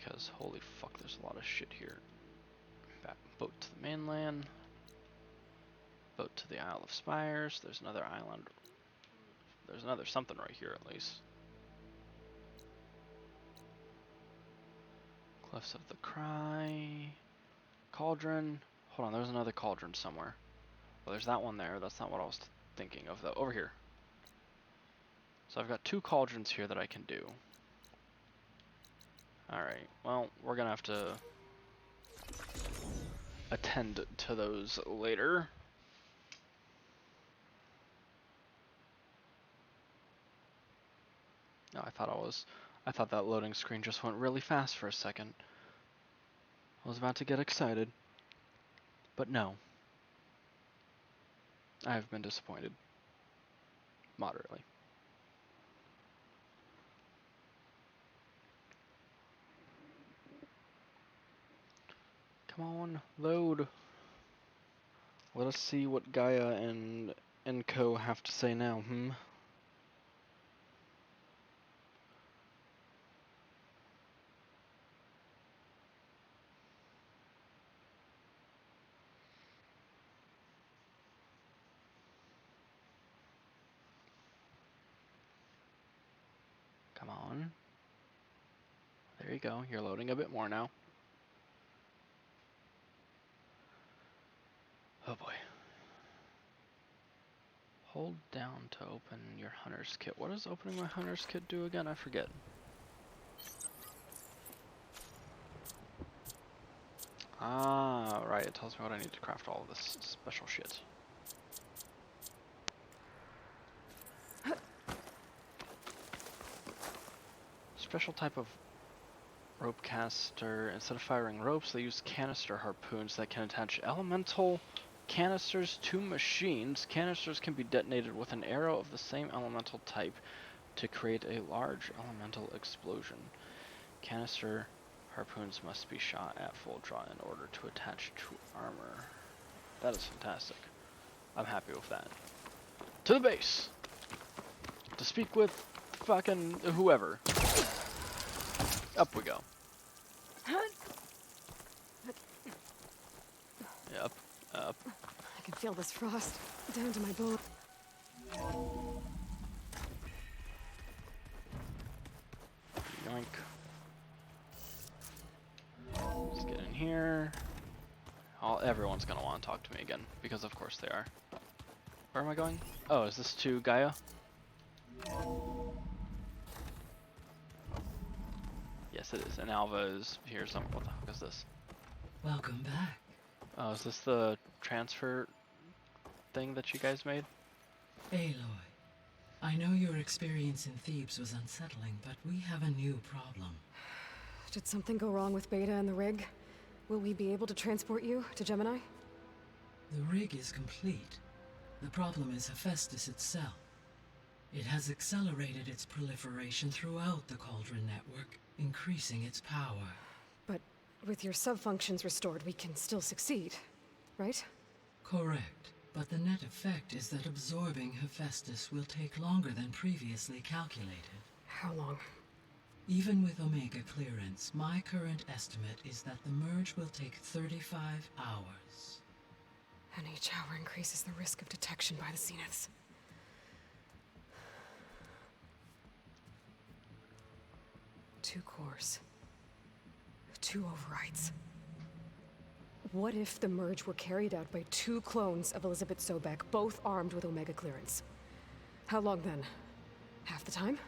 Because holy fuck, there's a lot of shit here. Back, boat to the mainland. Boat to the Isle of Spires. There's another island. There's another something right here at least. Cliffs of the Cry. Cauldron. Hold on, there's another cauldron somewhere. Well, there's that one there. That's not what I was thinking of though. Over here. So I've got 2 cauldrons here that I can do. Alright, well, we're gonna have to attend to those later. No, I thought that loading screen just went really fast for a second. I was about to get excited. But no. I have been disappointed. Moderately. Come on, load. Let us see what Gaia and Co have to say now, Come on. There you go, you're loading a bit more now. Oh boy. Hold down to open your hunter's kit. What does opening my hunter's kit do again? I forget. Ah, right, it tells me what I need to craft all of this special shit. Special type of rope caster. Instead of firing ropes, they use canister harpoons that can attach elemental canisters to machines. Canisters can be detonated with an arrow of the same elemental type to create a large elemental explosion. Canister harpoons must be shot at full draw in order to attach to armor. That is fantastic. I'm happy with that. To the base! To speak with fucking whoever. Up we go. Yep, up. I can feel this frost down to my bone. Yoink. Let's get in here. Everyone's gonna want to talk to me again, because of course they are. Where am I going? Oh, is this to Gaia? Yes, it is. And Alva is here somewhere. What the fuck is this? Welcome back. Oh, is this the transfer thing that you guys made? Aloy, I know your experience in Thebes was unsettling, but we have a new problem. Did something go wrong with Beta and the rig? Will we be able to transport you to Gemini? The rig is complete. The problem is Hephaestus itself. It has accelerated its proliferation throughout the Cauldron network, increasing its power. But with your sub-functions restored, we can still succeed, right? Correct, but the net effect is that absorbing Hephaestus will take longer than previously calculated. How long? Even with Omega clearance, my current estimate is that the merge will take 35 hours. And each hour increases the risk of detection by the Zeniths. Two cores. 2 overrides. What if the merge were carried out by 2 clones of Elizabeth Sobek, both armed with Omega clearance? How long then? Half the time?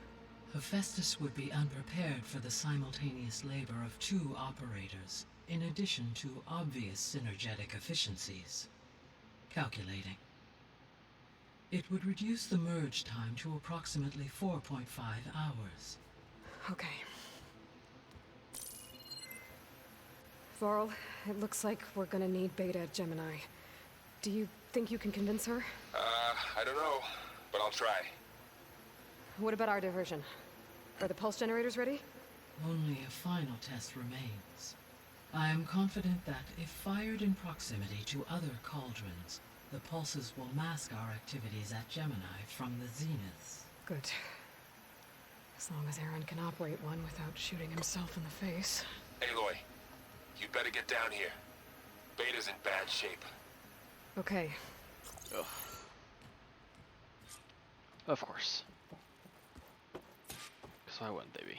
Hephaestus would be unprepared for the simultaneous labor of 2 operators, in addition to obvious synergetic efficiencies. Calculating. It would reduce the merge time to approximately 4.5 hours. Okay. Varl, it looks like we're gonna need Beta at Gemini. Do you think you can convince her? I don't know, but I'll try. What about our diversion? Are the pulse generators ready? Only a final test remains. I am confident that if fired in proximity to other cauldrons, the pulses will mask our activities at Gemini from the Zeniths. Good. As long as Aaron can operate one without shooting himself in the face. Aloy, you better get down here. Beta's in bad shape. Okay. Ugh. Of course. Because why wouldn't they be?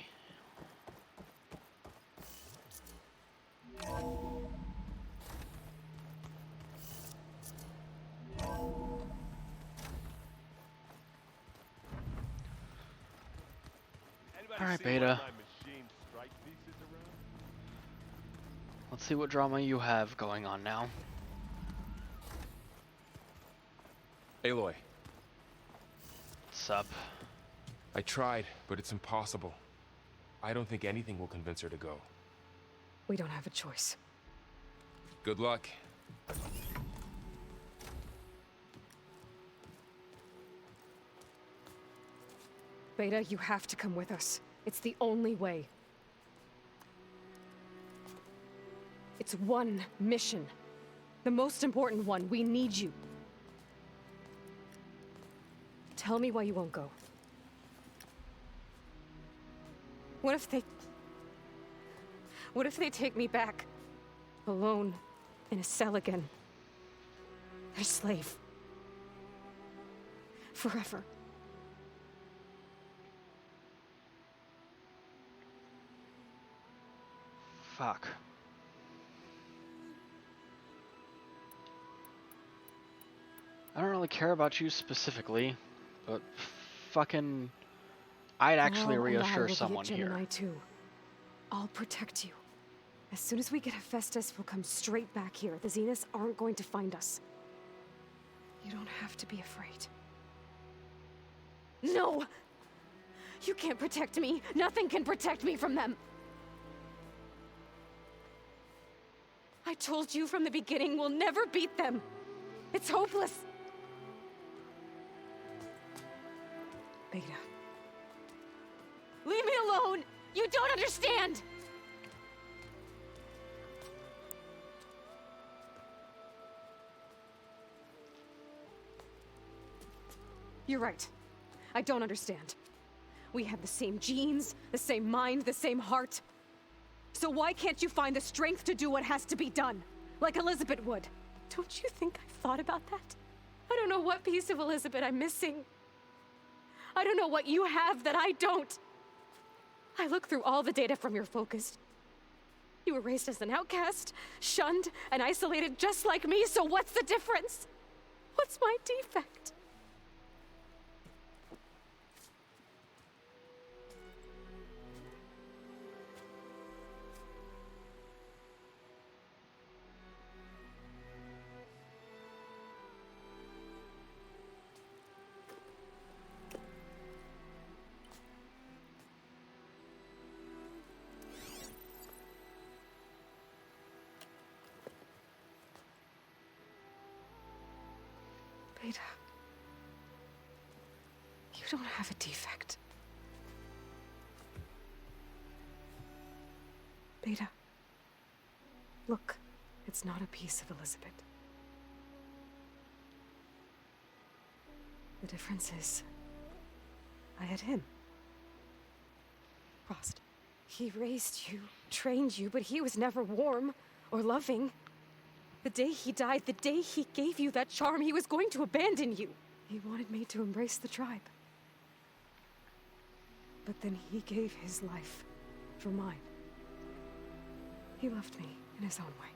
Alright, Beta. Let's see what drama you have going on now. Aloy, What's up? I tried, but it's impossible. I don't think anything will convince her to go. We don't have a choice. Good luck. Beta, you have to come with us. It's the only way. It's one mission. The most important one. We need you. Tell me why you won't go. What if they take me back? Alone, in a cell again. Their slave. Forever. Fuck. I don't really care about you specifically, but fucking... I'd actually Well, and I reassure will be someone at Gemini here. too. I'll protect you. As soon as we get Hephaestus, we'll come straight back here. The Zeniths aren't going to find us. You don't have to be afraid. No! You can't protect me. Nothing can protect me from them. I told you from the beginning, we'll never beat them. It's hopeless. Beta. Leave me alone! You don't understand! You're right. I don't understand. We have the same genes, the same mind, the same heart. So why can't you find the strength to do what has to be done? Like Elizabeth would. Don't you think I've thought about that? I don't know what piece of Elizabeth I'm missing. I don't know what you have that I don't. I look through all the data from your focus. You were raised as an outcast, shunned, and isolated just like me, so what's the difference? What's my defect? Beta, you don't have a defect. Beta, look, it's not a piece of Elizabeth. The difference is, I had him. Frost. He raised you, trained you, but he was never warm or loving. The day he died, the day he gave you that charm, he was going to abandon you. He wanted me to embrace the tribe. But then he gave his life for mine. He loved me in his own way.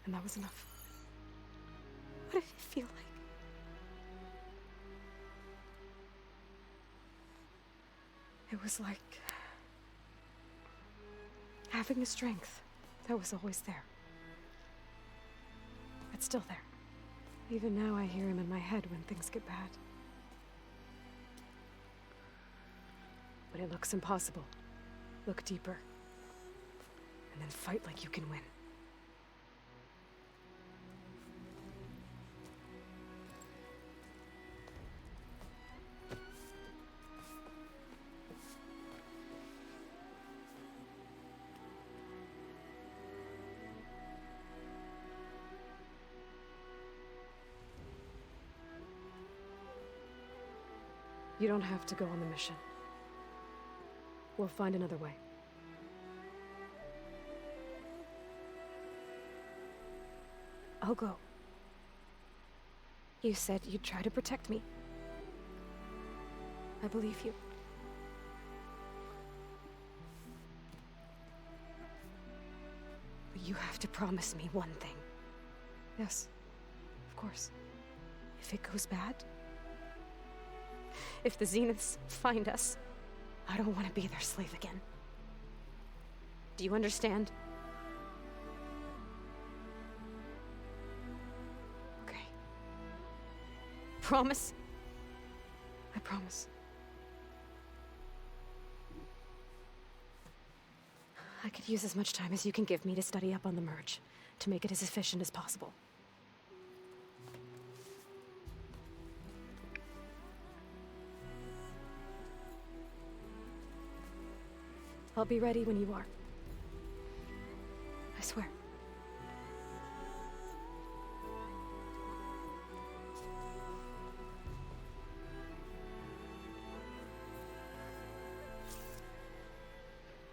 And that was enough. What did it feel like? It was like having the strength that was always there. It's still there. Even now I hear him in my head when things get bad. But it looks impossible. Look deeper. And then fight like you can win. You don't have to go on the mission. We'll find another way. I'll go. You said you'd try to protect me. I believe you. But you have to promise me one thing. Yes, of course. If it goes bad, if the Zeniths find us, I don't want to be their slave again. Do you understand? Okay. Promise? I promise. I could use as much time as you can give me to study up on the merge, to make it as efficient as possible. I'll be ready when you are. I swear.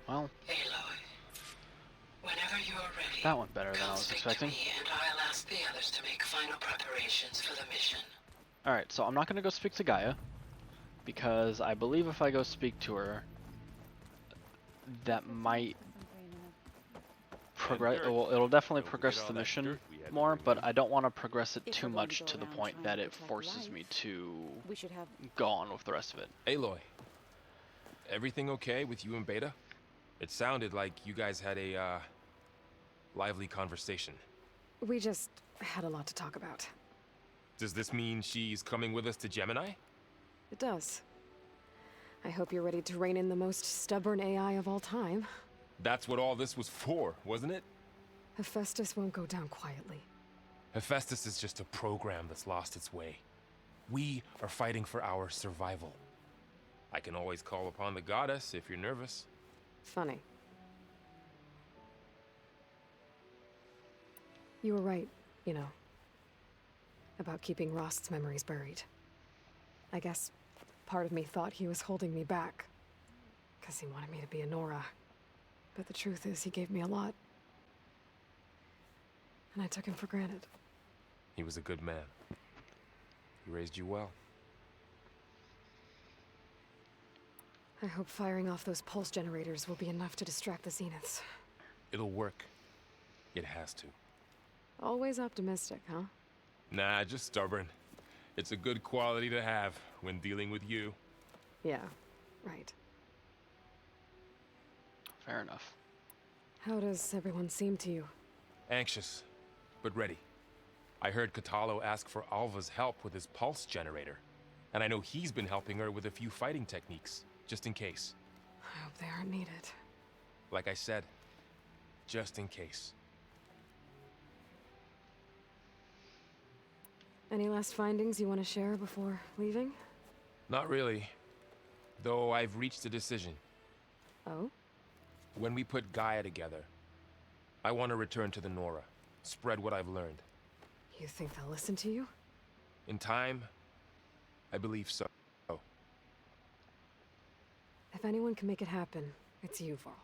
Well, Aloy, whenever you're ready, that went better than I come was speak expecting. to me and I'll ask the others to make final preparations for the mission. Alright, so I'm not going to go speak to Gaia, because I believe if I go speak to her, that might progress. Well, it'll definitely progress the mission more, but I don't want to progress it too much to the point that it forces me to We should have. go on with the rest of it. Aloy, everything okay with you and Beta? It sounded like you guys had a, lively conversation. We just had a lot to talk about. Does this mean she's coming with us to Gemini? It does. I hope you're ready to rein in the most stubborn AI of all time. That's what all this was for, wasn't it? Hephaestus won't go down quietly. Hephaestus is just a program that's lost its way. We are fighting for our survival. I can always call upon the goddess if you're nervous. Funny. You were right, you know, about keeping Rost's memories buried. I guess part of me thought he was holding me back, because he wanted me to be a Nora. But the truth is, he gave me a lot. And I took him for granted. He was a good man. He raised you well. I hope firing off those pulse generators will be enough to distract the Zeniths. It'll work. It has to. Always optimistic, huh? Nah, just stubborn. It's a good quality to have when dealing with you. Yeah, right. Fair enough. How does everyone seem to you? Anxious, but ready. I heard Katalo ask for Alva's help with his pulse generator. And I know he's been helping her with a few fighting techniques, just in case. I hope they aren't needed. Like I said, just in case. Any last findings you want to share before leaving? Not really. Though I've reached a decision. Oh? When we put Gaia together, I want to return to the Nora, spread what I've learned. You think they'll listen to you? In time, I believe so. If anyone can make it happen, it's you, Varl.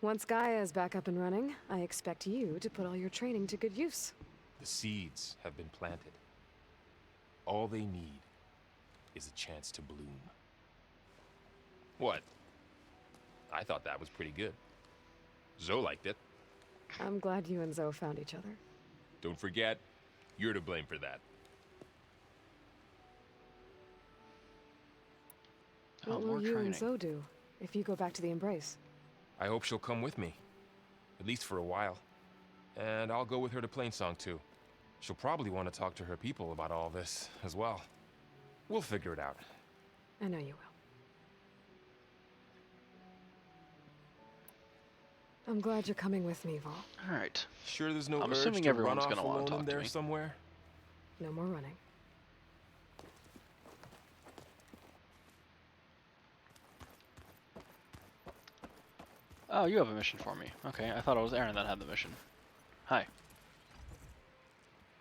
Once Gaia is back up and running, I expect you to put all your training to good use. The seeds have been planted. All they need is a chance to bloom. What? I thought that was pretty good. Zoe liked it. I'm glad you and Zoe found each other. Don't forget, you're to blame for that. What more will you training. and Zoe do if you go back to the Embrace? I hope she'll come with me. At least for a while. And I'll go with her to Plainsong too. She'll probably want to talk to her people about all this as well. We'll figure it out. I know you will. I'm glad you're coming with me, Varl. Alright. Sure there's no I'm urge assuming to everyone's run off gonna wanna alone talk in to there me. somewhere? No more running. Oh, you have a mission for me. Okay, I thought it was Aaron that had the mission. Hi.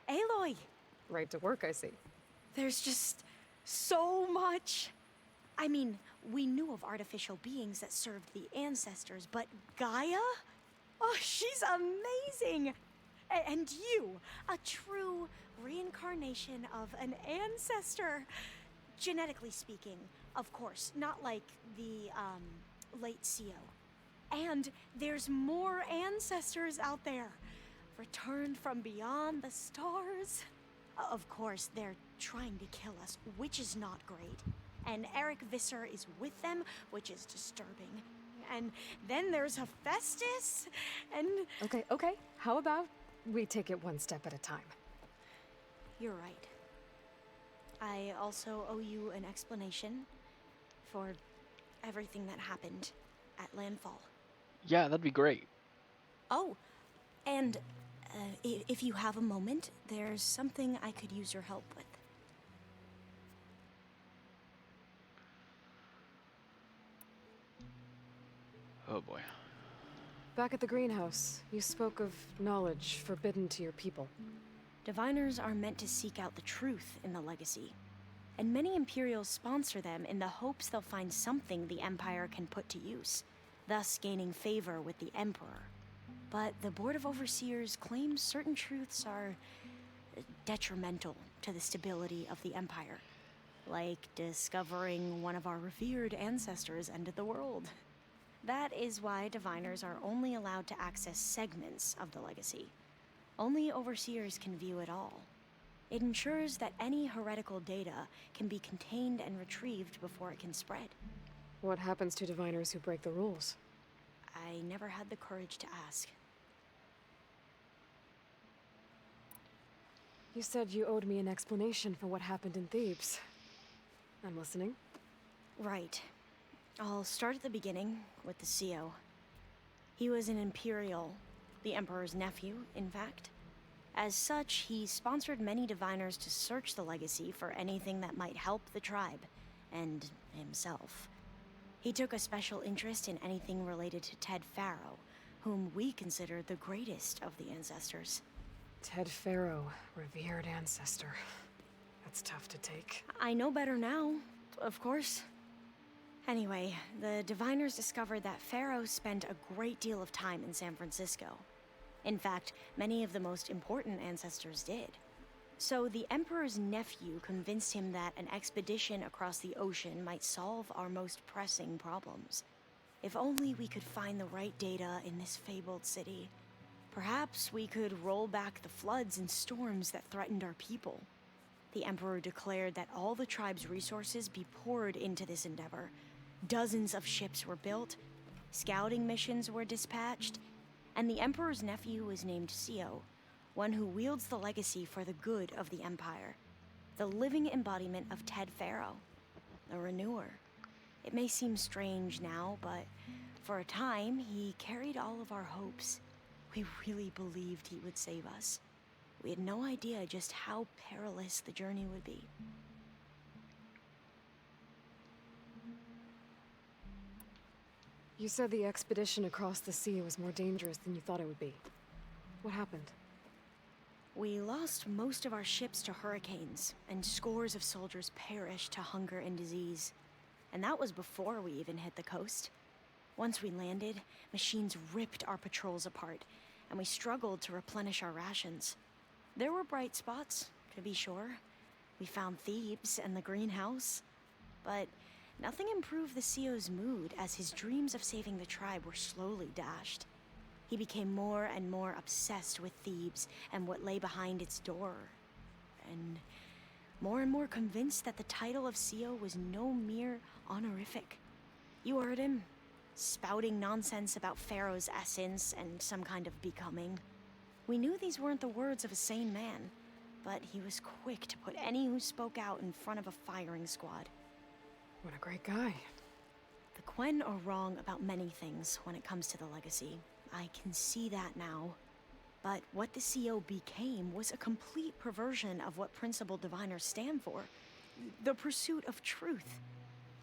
Aloy! Right to work, I see. There's just so much. I mean, we knew of artificial beings that served the ancestors, but Gaia? Oh, she's amazing! And you, a true reincarnation of an ancestor. Genetically speaking, of course, not like the, late CO. And there's more ancestors out there, returned from beyond the stars. Of course, they're trying to kill us, which is not great. And Eric Visser is with them, which is disturbing. And then there's Hephaestus, and... Okay. How about we take it one step at a time? You're right. I also owe you an explanation for everything that happened at Landfall. Yeah, that'd be great. Oh, and if you have a moment, there's something I could use your help with. Oh boy. Back at the greenhouse, you spoke of knowledge forbidden to your people. Diviners are meant to seek out the truth in the legacy, and many Imperials sponsor them in the hopes they'll find something the Empire can put to use, thus gaining favor with the Emperor. But the Board of Overseers claims certain truths are detrimental to the stability of the Empire, like discovering one of our revered ancestors ended the world. That is why Diviners are only allowed to access segments of the legacy. Only Overseers can view it all. It ensures that any heretical data can be contained and retrieved before it can spread. What happens to Diviners who break the rules? I never had the courage to ask. You said you owed me an explanation for what happened in Thebes. I'm listening. Right. I'll start at the beginning with the CO. He was an Imperial, the Emperor's nephew, in fact. As such, he sponsored many Diviners to search the legacy for anything that might help the tribe, and himself. He took a special interest in anything related to Ted Faro, whom we consider the greatest of the ancestors. Ted Faro, revered ancestor. That's tough to take. I know better now, of course. Anyway, the Diviners discovered that Faro spent a great deal of time in San Francisco. In fact, many of the most important ancestors did. So the Emperor's nephew convinced him that an expedition across the ocean might solve our most pressing problems. If only we could find the right data in this fabled city, perhaps we could roll back the floods and storms that threatened our people. The Emperor declared that all the tribe's resources be poured into this endeavor. Dozens of ships were built, scouting missions were dispatched, and the Emperor's nephew was named CO, one who wields the legacy for the good of the Empire. The living embodiment of Ted Faro, the Renewer. It may seem strange now, but for a time, he carried all of our hopes. We really believed he would save us. We had no idea just how perilous the journey would be. You said the expedition across the sea was more dangerous than you thought it would be. What happened? We lost most of our ships to hurricanes, and scores of soldiers perished to hunger and disease. And that was before we even hit the coast. Once we landed, machines ripped our patrols apart, and we struggled to replenish our rations. There were bright spots, to be sure. We found Thebes and the greenhouse. But nothing improved the CO's mood as his dreams of saving the tribe were slowly dashed. He became more and more obsessed with Thebes and what lay behind its door. And more convinced that the title of CO was no mere honorific. You heard him, spouting nonsense about Pharaoh's essence and some kind of becoming. We knew these weren't the words of a sane man, but he was quick to put any who spoke out in front of a firing squad. What a great guy. The Quen are wrong about many things when it comes to the legacy. I can see that now. But what the CO became was a complete perversion of what principled diviners stand for. The pursuit of truth.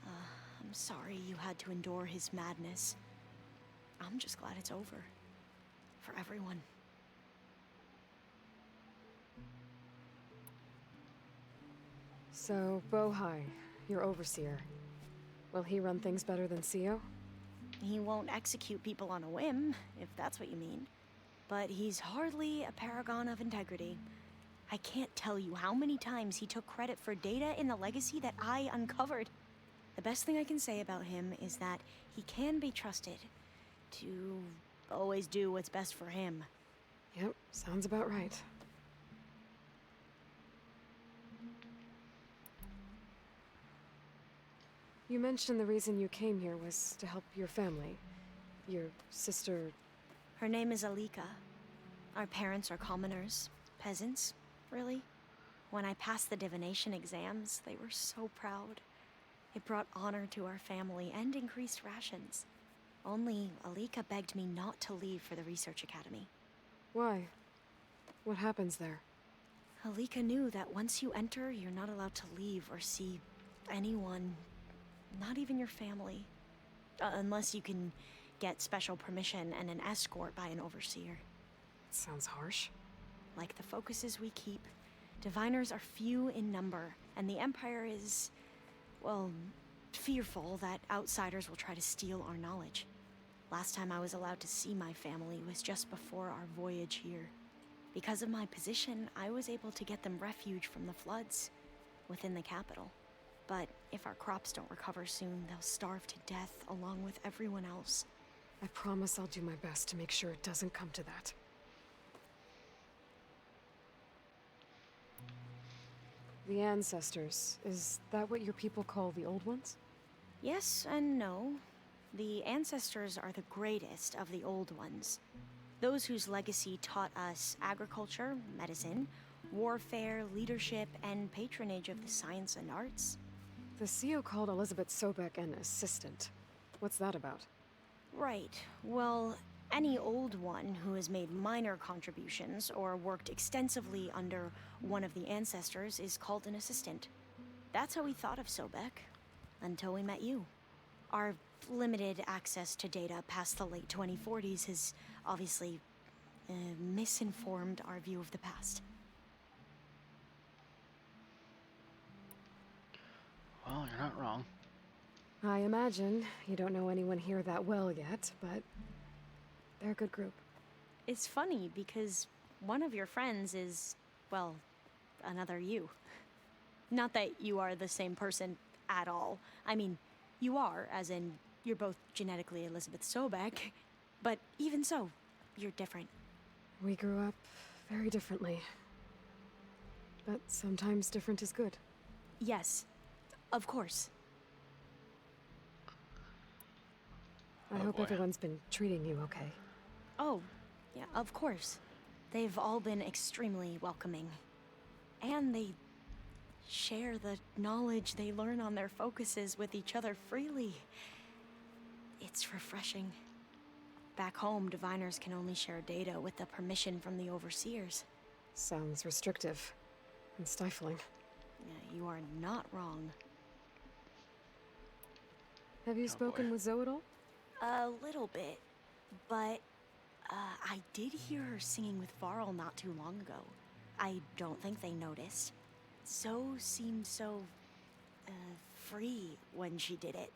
I'm sorry you had to endure his madness. I'm just glad it's over. For everyone. So, Bohai, your overseer. Will he run things better than Sio? He won't execute people on a whim, if that's what you mean. But he's hardly a paragon of integrity. I can't tell you how many times he took credit for data in the legacy that I uncovered. The best thing I can say about him is that he can be trusted to always do what's best for him. Yep, sounds about right. You mentioned the reason you came here was to help your family. Your sister... Her name is Alika. Our parents are commoners, peasants, really. When I passed the divination exams, they were so proud. It brought honor to our family and increased rations. Only Alika begged me not to leave for the research academy. Why? What happens there? Alika knew that once you enter, you're not allowed to leave or see anyone, not even your family. Unless you can get special permission and an escort by an overseer. Sounds harsh. Like the focuses we keep, diviners are few in number, and the Empire is, well, fearful that outsiders will try to steal our knowledge. Last time I was allowed to see my family was just before our voyage here. Because of my position, I was able to get them refuge from the floods within the capital. But if our crops don't recover soon, they'll starve to death along with everyone else. I promise I'll do my best to make sure it doesn't come to that. The ancestors, is that what your people call the old ones? Yes and no. The ancestors are the greatest of the old ones. Those whose legacy taught us agriculture, medicine, warfare, leadership, and patronage of the science and arts. The CEO called Elizabeth Sobek an assistant. What's that about? Right. Well, any old one who has made minor contributions or worked extensively under one of the ancestors is called an assistant. That's how we thought of Sobek, until we met you. Our limited access to data past the late 2040s has obviously misinformed our view of the past. Well, you're not wrong. I imagine you don't know anyone here that well yet, but they're a good group. It's funny because one of your friends is, well, another you. Not that you are the same person at all. I mean, you are, as in, you're both genetically Elizabeth Sobek, but even so, you're different. We grew up very differently. But sometimes different is good. Yes, of course. I Oh, hope boy. everyone's been treating you okay. Oh, yeah, of course. They've all been extremely welcoming. And they share the knowledge they learn on their focuses with each other freely. It's refreshing. Back home, diviners can only share data with the permission from the overseers. Sounds restrictive and stifling. Yeah, you are not wrong. Have you spoken boy. with Zoe at all? A little bit, but I did hear her singing with Varl not too long ago. I don't think they noticed. Zoe seemed so free when she did it.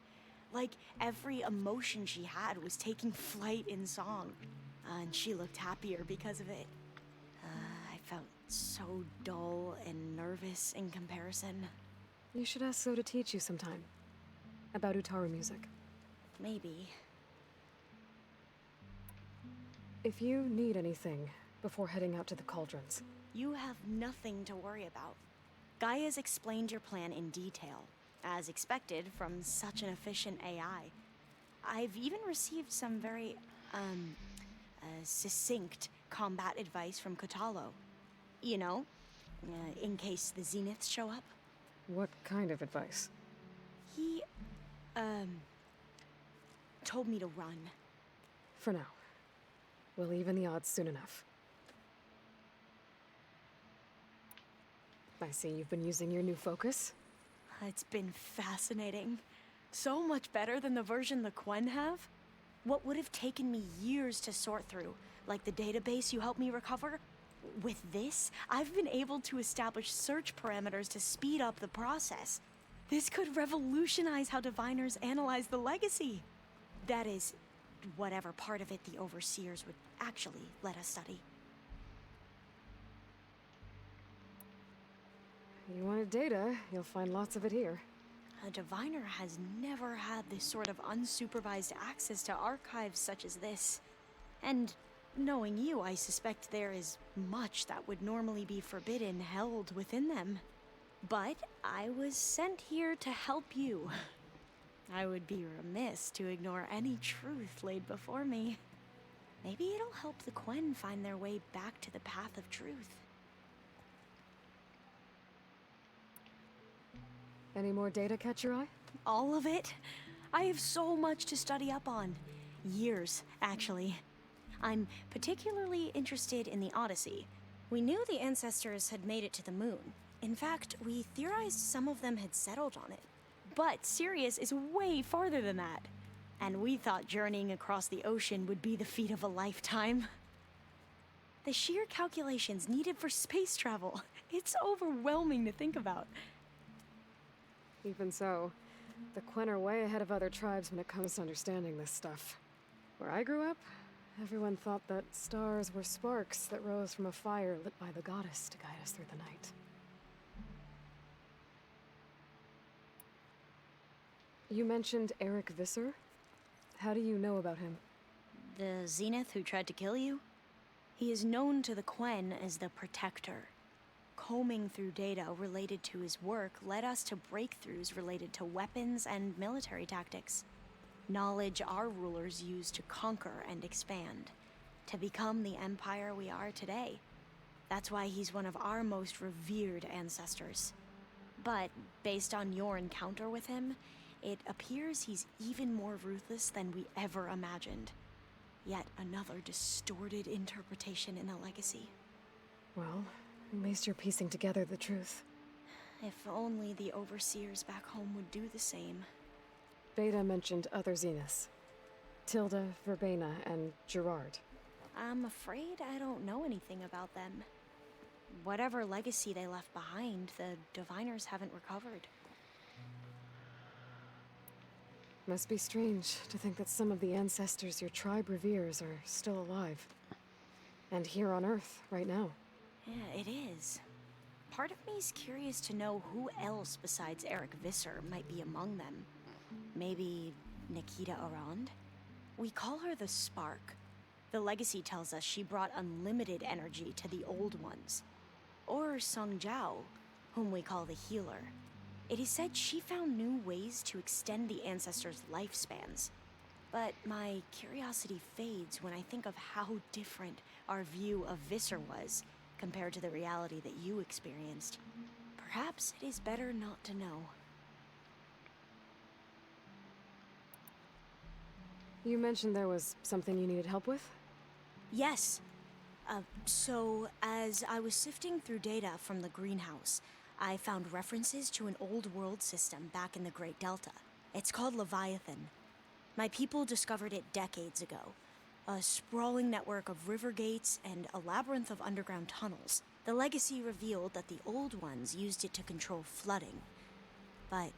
Like every emotion she had was taking flight in song. And she looked happier because of it. I felt so dull and nervous in comparison. You should ask Zoe to teach you sometime. About Utaru music. Maybe. If you need anything before heading out to the cauldrons. You have nothing to worry about. Gaia's explained your plan in detail, as expected from such an efficient AI. I've even received some very, succinct combat advice from Kotalo. You know, in case the Zeniths show up. What kind of advice? He, told me to run. For now. We'll even the odds soon enough. I see you've been using your new focus. It's been fascinating. So much better than the version the Quen have. What would have taken me years to sort through, like the database you helped me recover, With this, I've been able to establish search parameters to speed up the process. This could revolutionize how diviners analyze the legacy. That is, whatever part of it the overseers would actually let us study. You wanted data, you'll find lots of it here. A diviner has never had this sort of unsupervised access to archives such as this. And knowing you, I suspect there is much that would normally be forbidden held within them. But I was sent here to help you. I would be remiss to ignore any truth laid before me. Maybe it'll help the Quen find their way back to the path of truth. Any more data catch your eye? All of it? I have so much to study up on. Years, actually. I'm particularly interested in the Odyssey. We knew the ancestors had made it to the moon. In fact, we theorized some of them had settled on it. But Sirius is way farther than that. And we thought journeying across the ocean would be the feat of a lifetime. The sheer calculations needed for space travel, it's overwhelming to think about. Even so, the Quen are way ahead of other tribes when it comes to understanding this stuff. Where I grew up, everyone thought that stars were sparks that rose from a fire lit by the goddess to guide us through the night. You mentioned Eric Visser? How do you know about him? The Zenith who tried to kill you? He is known to the Quen as the Protector. Combing through data related to his work led us to breakthroughs related to weapons and military tactics. Knowledge our rulers used to conquer and expand, to become the empire we are today. That's why he's one of our most revered ancestors. But based on your encounter with him, it appears he's even more ruthless than we ever imagined. Yet another distorted interpretation in the legacy. Well, at least you're piecing together the truth. If only the overseers back home would do the same. Beta mentioned other Zeniths. Tilda, Verbena, and Gerard. I'm afraid I don't know anything about them. Whatever legacy they left behind, the diviners haven't recovered. Must be strange to think that some of the ancestors your tribe reveres are still alive. And here on Earth, right now. Yeah, it is. Part of me's curious to know who else besides Eric Visser might be among them. Maybe Nikita Arand? We call her the Spark. The legacy tells us she brought unlimited energy to the old ones. Or Sung Jiao, whom we call the Healer. It is said she found new ways to extend the ancestors' lifespans. But my curiosity fades when I think of how different our view of Visser was compared to the reality that you experienced. Perhaps it is better not to know. You mentioned there was something you needed help with? Yes. So, as I was sifting through data from the greenhouse, I found references to an old world system back in the Great Delta. It's called Leviathan. My people discovered it decades ago. A sprawling network of river gates and a labyrinth of underground tunnels. The legacy revealed that the old ones used it to control flooding. But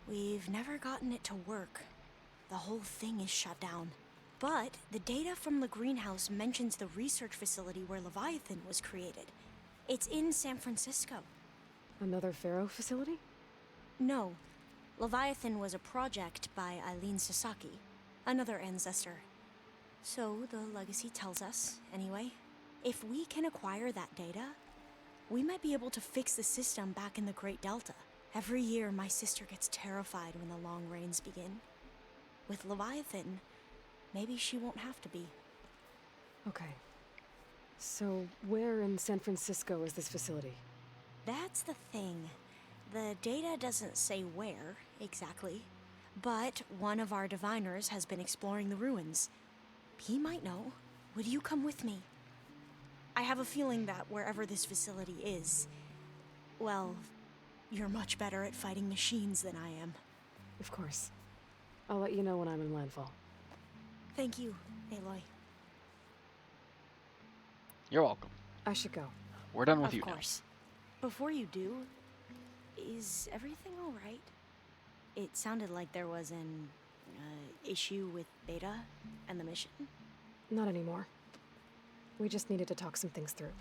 we've never gotten it to work. The whole thing is shut down. But the data from the greenhouse mentions the research facility where Leviathan was created. It's in San Francisco. Another Pharaoh facility? No. Leviathan was a project by Eileen Sasaki, another ancestor. So the legacy tells us, anyway, if we can acquire that data, we might be able to fix the system back in the Great Delta. Every year, my sister gets terrified when the long rains begin. With Leviathan, maybe she won't have to be. Okay. So, where in San Francisco is this facility? That's the thing. The data doesn't say where, exactly. But one of our diviners has been exploring the ruins. He might know. Would you come with me? I have a feeling that wherever this facility is, well, you're much better at fighting machines than I am. Of course. I'll let you know when I'm in landfall. Thank you, Aloy. You're welcome. I should go. We're done with Of you now. course. Before you do, is everything alright? It sounded like there was an issue with Beta and the mission. Not anymore. We just needed to talk some things through.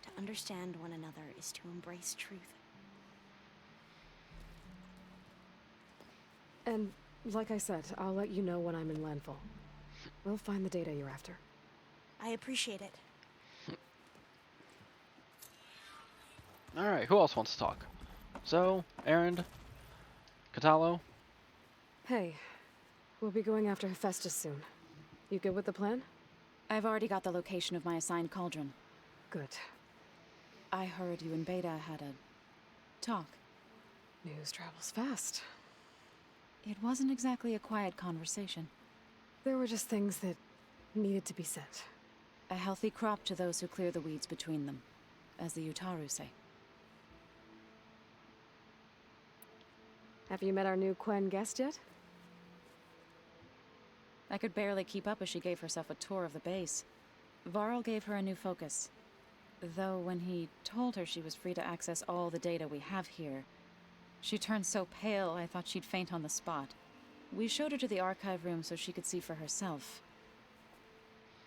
To understand one another is to embrace truth. And, like I said, I'll let you know when I'm in landfall. We'll find the data you're after. I appreciate it. Alright, who else wants to talk? Zoe, Erend, Catalo? Hey, we'll be going after Hephaestus soon. You good with the plan? I've already got the location of my assigned cauldron. Good. I heard you and Beta had a talk. News travels fast. It wasn't exactly a quiet conversation. There were just things that needed to be said. A healthy crop to those who clear the weeds between them, as the Utaru say. Have you met our new Quen guest yet? I could barely keep up as she gave herself a tour of the base. Varl gave her a new focus. Though when he told her she was free to access all the data we have here, she turned so pale I thought she'd faint on the spot. We showed her to the archive room so she could see for herself.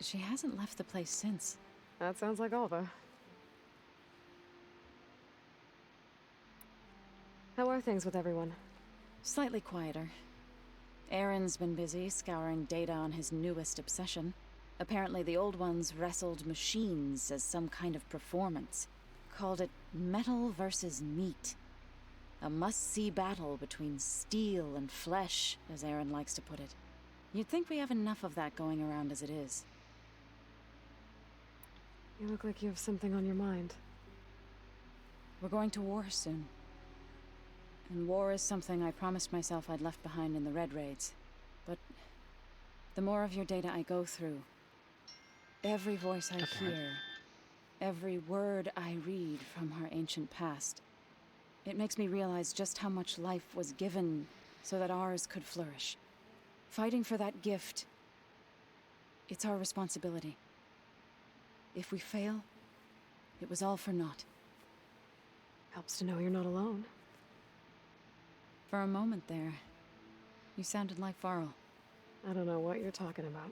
She hasn't left the place since. That sounds like Alva. How are things with everyone? Slightly quieter. Aaron's been busy scouring data on his newest obsession. Apparently the old ones wrestled machines as some kind of performance. Called it metal versus meat. A must-see battle between steel and flesh, as Aaron likes to put it. You'd think we have enough of that going around as it is. You look like you have something on your mind. We're going to war soon. And war is something I promised myself I'd left behind in the Red Raids. But the more of your data I go through, every voice I hear, every word I read from our ancient past, it makes me realize just how much life was given so that ours could flourish. Fighting for that gift, it's our responsibility. If we fail, it was all for naught. Helps to know you're not alone. For a moment there, you sounded like Varl. I don't know what you're talking about.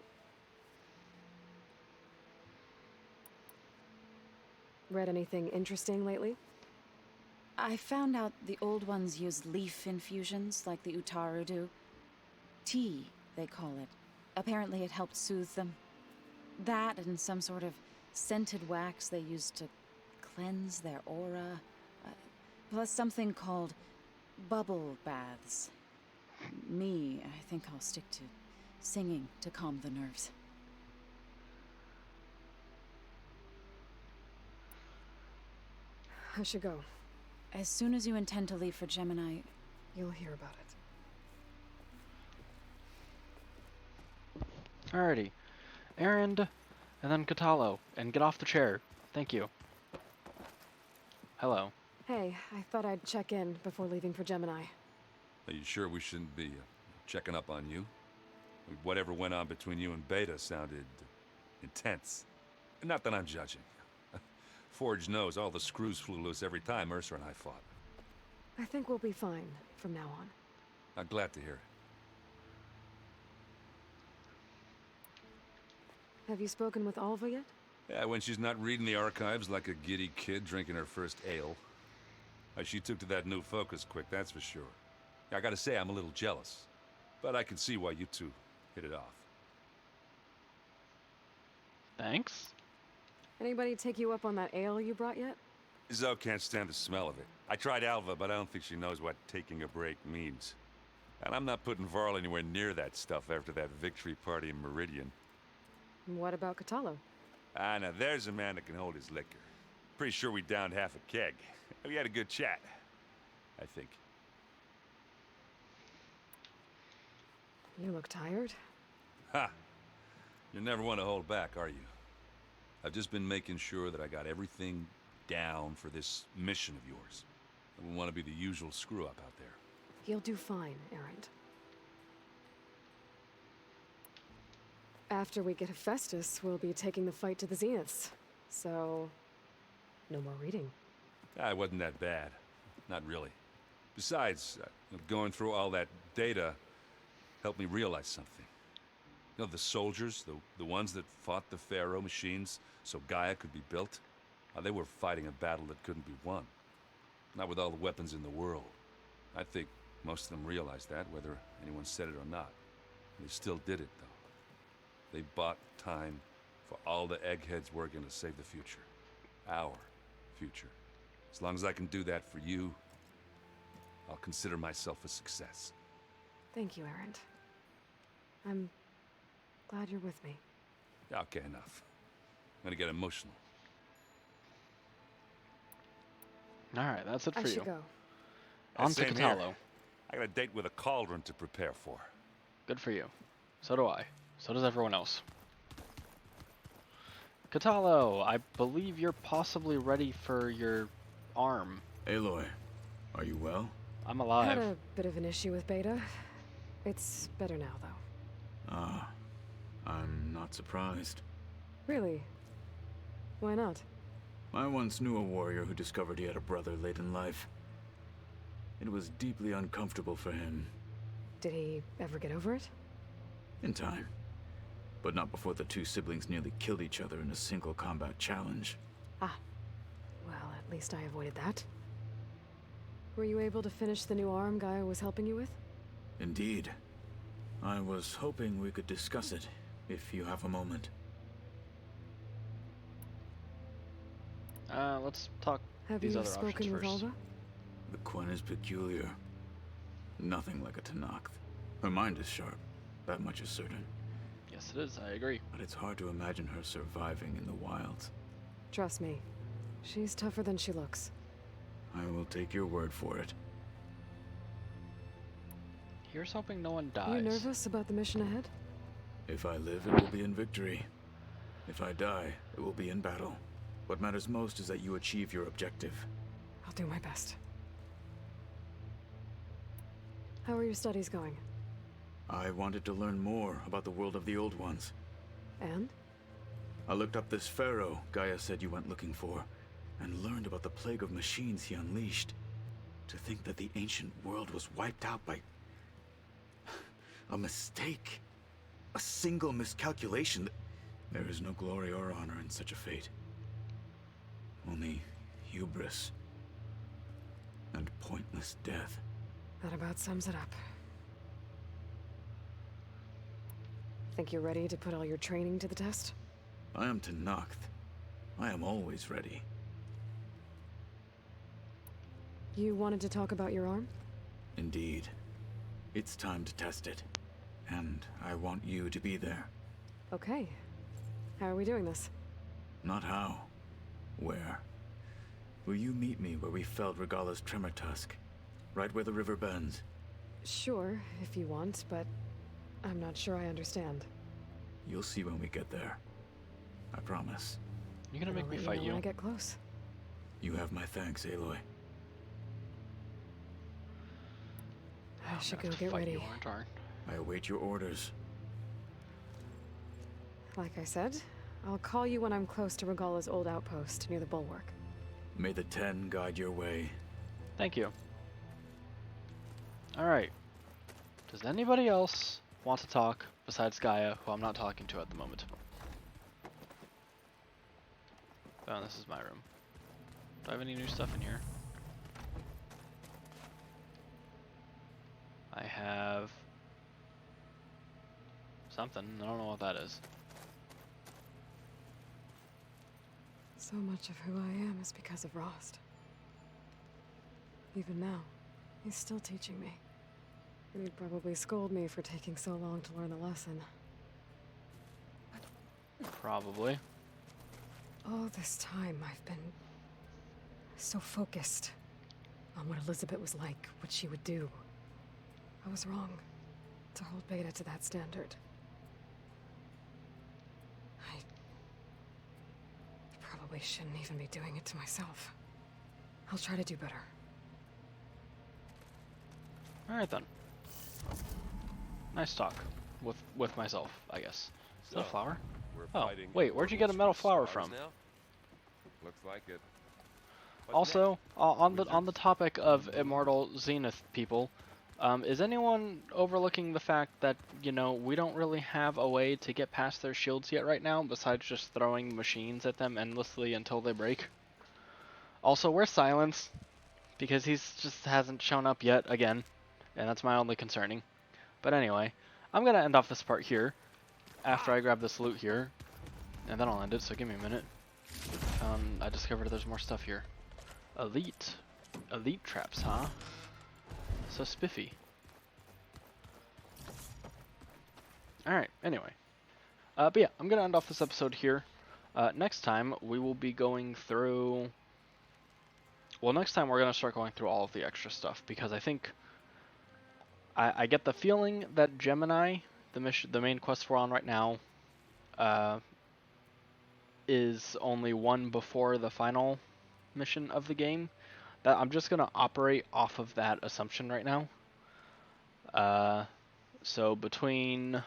Read anything interesting lately? I found out the old ones use leaf infusions like the Utaru do. Tea, they call it. Apparently it helped soothe them. That and some sort of scented wax they used to cleanse their aura. Plus something called bubble baths. Me, I think I'll stick to singing to calm the nerves. I should go. As soon as you intend to leave for Gemini, You'll hear about it. Alrighty. Erend, and then Catalo. And get off the chair. Thank you. Hello. Hey, I thought I'd check in before leaving for Gemini. Are you sure we shouldn't be checking up on you? Whatever went on between you and Beta sounded intense. Not that I'm judging. Forge knows all the screws flew loose every time Mercer and I fought. I think we'll be fine from now on. I'm glad to hear it. Have you spoken with Alva yet? Yeah, when she's not reading the archives like a giddy kid drinking her first ale. She took to that new focus quick, that's for sure. I gotta say, I'm a little jealous. But I can see why you two hit it off. Thanks. Anybody take you up on that ale you brought yet? Zoe can't stand the smell of it. I tried Alva, but I don't think she knows what taking a break means. And I'm not putting Varl anywhere near that stuff after that victory party in Meridian. What about Catalo? Ah, now there's a man that can hold his liquor. Pretty sure we downed half a keg. We had a good chat, I think. You look tired. Ha! You never want to hold back, are you? I've just been making sure that I got everything down for this mission of yours. I wouldn't want to be the usual screw-up out there. You'll do fine, Erend. After we get Hephaestus, we'll be taking the fight to the Zeniths. So, No more reading. It wasn't that bad. Not really. Besides, going through all that data helped me realize something. You know, the soldiers, the ones that fought the Pharaoh machines so Gaia could be built, they were fighting a battle that couldn't be won. Not with all the weapons in the world. I think most of them realized that, whether anyone said it or not. They still did it, though. They bought time for all the eggheads working to save the future. Our future. As long as I can do that for you, I'll consider myself a success. Thank you, Erend. I'm glad you're with me. Okay, enough. I'm gonna get emotional. Alright, that's it for I you. should go. On to Same here. Catalo. I got a date with a cauldron to prepare for. Good for you. So do I. So does everyone else. Catalo, I believe you're possibly ready for your arm. Aloy, are you well? I'm Had alive. a bit of an issue with Beta. It's better now, though. Ah, I'm not surprised. Really? Why not? I once knew a warrior who discovered he had a brother late in life. It was deeply uncomfortable for him. Did he ever get over it? In time. But not before the two siblings nearly killed each other in a single combat challenge. Ah. Well, at least I avoided that. Were you able to finish the new arm Gaia was helping you with? Indeed. I was hoping we could discuss it, if you have a moment. Let's talk Have these you other spoken options with first. Alva? The Quen is peculiar. Nothing like a Tenakth. Her mind is sharp, that much is certain. Yes, it is. I agree. But it's hard to imagine her surviving in the wilds. Trust me. She's tougher than she looks. I will take your word for it. Here's hoping no one dies. You nervous about the mission ahead? If I live, it will be in victory. If I die, it will be in battle. What matters most is that you achieve your objective. I'll do my best. How are your studies going? I wanted to learn more about the world of the Old Ones. And? I looked up this pharaoh Gaia said you went looking for, and learned about the plague of machines he unleashed. To think that the ancient world was wiped out by a mistake. A single miscalculation. There is no glory or honor in such a fate. Only hubris and pointless death. That about sums it up. Think you're ready to put all your training to the test? I am Tenakth. I am always ready. You wanted to talk about your arm? Indeed. It's time to test it. And I want you to be there. Okay. How are we doing this? Not how. Where? Will you meet me where we felled Regala's tremor tusk? Right where the river bends? Sure, if you want, but I'm not sure I understand. You'll see when we get there. I promise. You gonna I'll make me let fight know you? when I get close. You have my thanks, Aloy. I should I'm go gonna have to get fight ready. you, aren't I? I await your orders. Like I said, I'll call you when I'm close to Regala's old outpost near the bulwark. May the Ten guide your way. Thank you. Alright. Does anybody else want to talk besides Gaia, who I'm not talking to at the moment? Oh, this is my room. Do I have any new stuff in here? I have something. I don't know what that is. So much of who I am is because of Rost. Even now, he's still teaching me. And he'd probably scold me for taking so long to learn the lesson. Probably. All this time, I've been so focused on what Elizabeth was like, what she would do. I was wrong to hold Beta to that standard. I probably shouldn't even be doing it to myself. I'll try to do better. Alright then. Nice talk. With myself, I guess. Is that a flower? We're Oh, fighting wait, where'd you get a metal flower stars from? now? Looks like it. Also, on the topic of immortal Zenith people, is anyone overlooking the fact that, you know, we don't really have a way to get past their shields yet right now, besides just throwing machines at them endlessly until they break? Also, where's Silence? Because he's just hasn't shown up yet again, and that's my only concerning. But anyway, I'm gonna end off this part here, after I grab this loot here, and then I'll end it, so give me a minute. I discovered there's more stuff here. Elite traps, huh? So spiffy. Alright, anyway. But yeah, I'm gonna end off this episode here. Next time, we will be going through... Well, next time we're gonna start going through all of the extra stuff, because I think... I get the feeling that Gemini, the main quest we're on right now, is only one before the final mission of the game. That I'm just gonna operate off of that assumption right now. So between,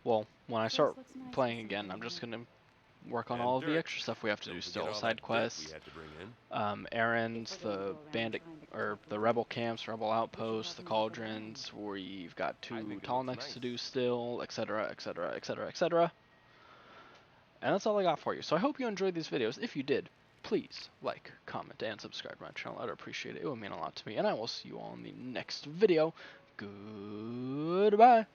well, when I start playing again, I'm just gonna work on all of the extra stuff we have to do still. Side quests, errands, the bandit or the rebel camps, rebel outposts, the cauldrons. We've got 2 tall necks to do still, etc., etc., etc., etc. And that's all I got for you. So I hope you enjoyed these videos. If you did, please like, comment, and subscribe to my channel. I'd appreciate it. It would mean a lot to me. And I will see you all in the next video. Goodbye.